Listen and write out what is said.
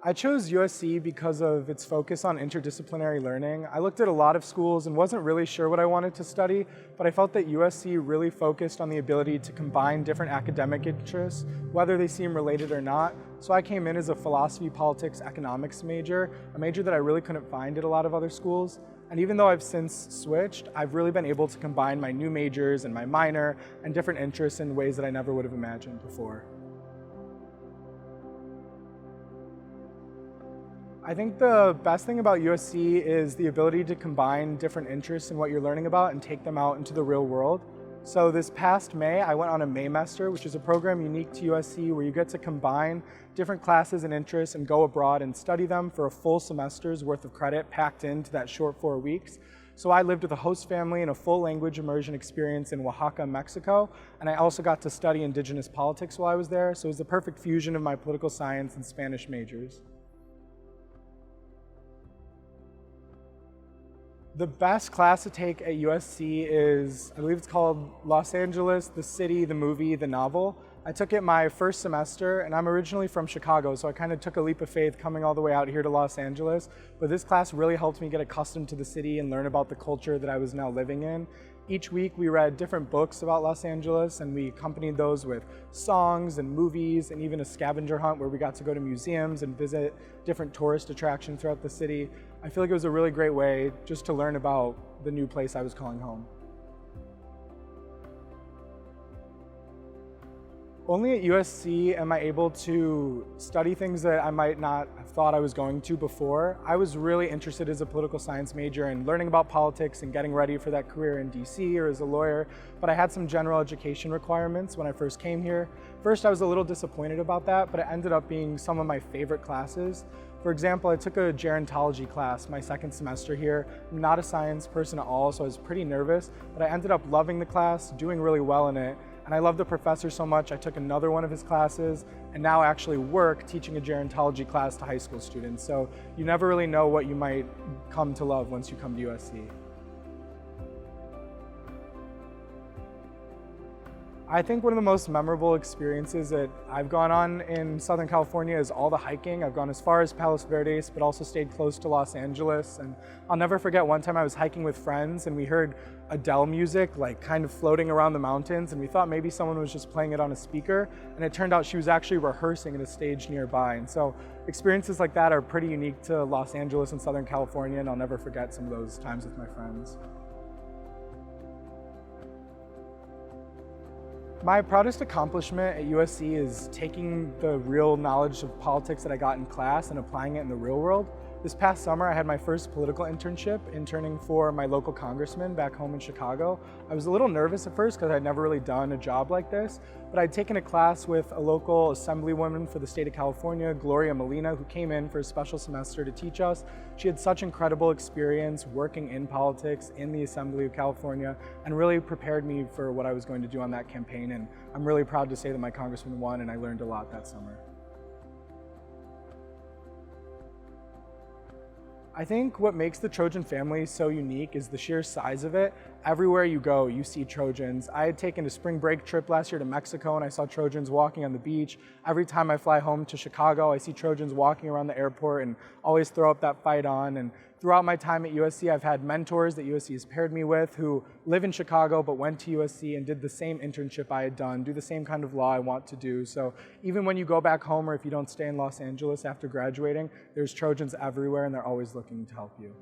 I chose USC because of its focus on interdisciplinary learning. I looked at a lot of schools and wasn't really sure what I wanted to study, but I felt that USC really focused on the ability to combine different academic interests, whether they seem related or not. So I came in as a philosophy, politics, economics major, a major that I really couldn't find at a lot of other schools. And even though I've since switched, I've really been able to combine my new majors and my minor and different interests in ways that I never would have imagined before. I think the best thing about USC is the ability to combine different interests in what you're learning about and take them out into the real world. So this past May, I went on a Maymester, which is a program unique to USC where you get to combine different classes and interests and go abroad and study them for a full semester's worth of credit packed into that short 4 weeks. So I lived with a host family in a full language immersion experience in Oaxaca, Mexico, and I also got to study indigenous politics while I was there, so it was the perfect fusion of my political science and Spanish majors. The best class to take at USC is, I believe it's called Los Angeles, the City, the Movie, the Novel. I took it my first semester, and I'm originally from Chicago, so I kind of took a leap of faith coming all the way out here to Los Angeles. But this class really helped me get accustomed to the city and learn about the culture that I was now living in. Each week we read different books about Los Angeles, and we accompanied those with songs and movies and even a scavenger hunt where we got to go to museums and visit different tourist attractions throughout the city. I feel like it was a really great way just to learn about the new place I was calling home. Only at USC am I able to study things that I might not have thought I was going to before. I was really interested as a political science major in learning about politics and getting ready for that career in DC or as a lawyer, but I had some general education requirements when I first came here. First, I was a little disappointed about that, but it ended up being some of my favorite classes. For example, I took a gerontology class my second semester here. I'm not a science person at all, so I was pretty nervous, but I ended up loving the class, doing really well in it. And I love the professor so much, I took another one of his classes and now actually work teaching a gerontology class to high school students. So you never really know what you might come to love once you come to USC. I think one of the most memorable experiences that I've gone on in Southern California is all the hiking. I've gone as far as Palos Verdes, but also stayed close to Los Angeles. And I'll never forget one time I was hiking with friends and we heard Adele music like kind of floating around the mountains, and we thought maybe someone was just playing it on a speaker, and it turned out she was actually rehearsing at a stage nearby. And so experiences like that are pretty unique to Los Angeles and Southern California, and I'll never forget some of those times with my friends. My proudest accomplishment at USC is taking the real knowledge of politics that I got in class and applying it in the real world. This past summer, I had my first political internship, interning for my local congressman back home in Chicago. I was a little nervous at first because I'd never really done a job like this, but I'd taken a class with a local assemblywoman for the state of California, Gloria Molina, who came in for a special semester to teach us. She had such incredible experience working in politics in the Assembly of California and really prepared me for what I was going to do on that campaign. And I'm really proud to say that my congressman won, and I learned a lot that summer. I think what makes the Trojan family so unique is the sheer size of it. Everywhere you go, you see Trojans. I had taken a spring break trip last year to Mexico and I saw Trojans walking on the beach. Every time I fly home to Chicago, I see Trojans walking around the airport and always throw up that fight on. And throughout my time at USC, I've had mentors that USC has paired me with who live in Chicago but went to USC and did the same internship I had done, do the same kind of law I want to do. So even when you go back home or if you don't stay in Los Angeles after graduating, there's Trojans everywhere and they're always looking to help you.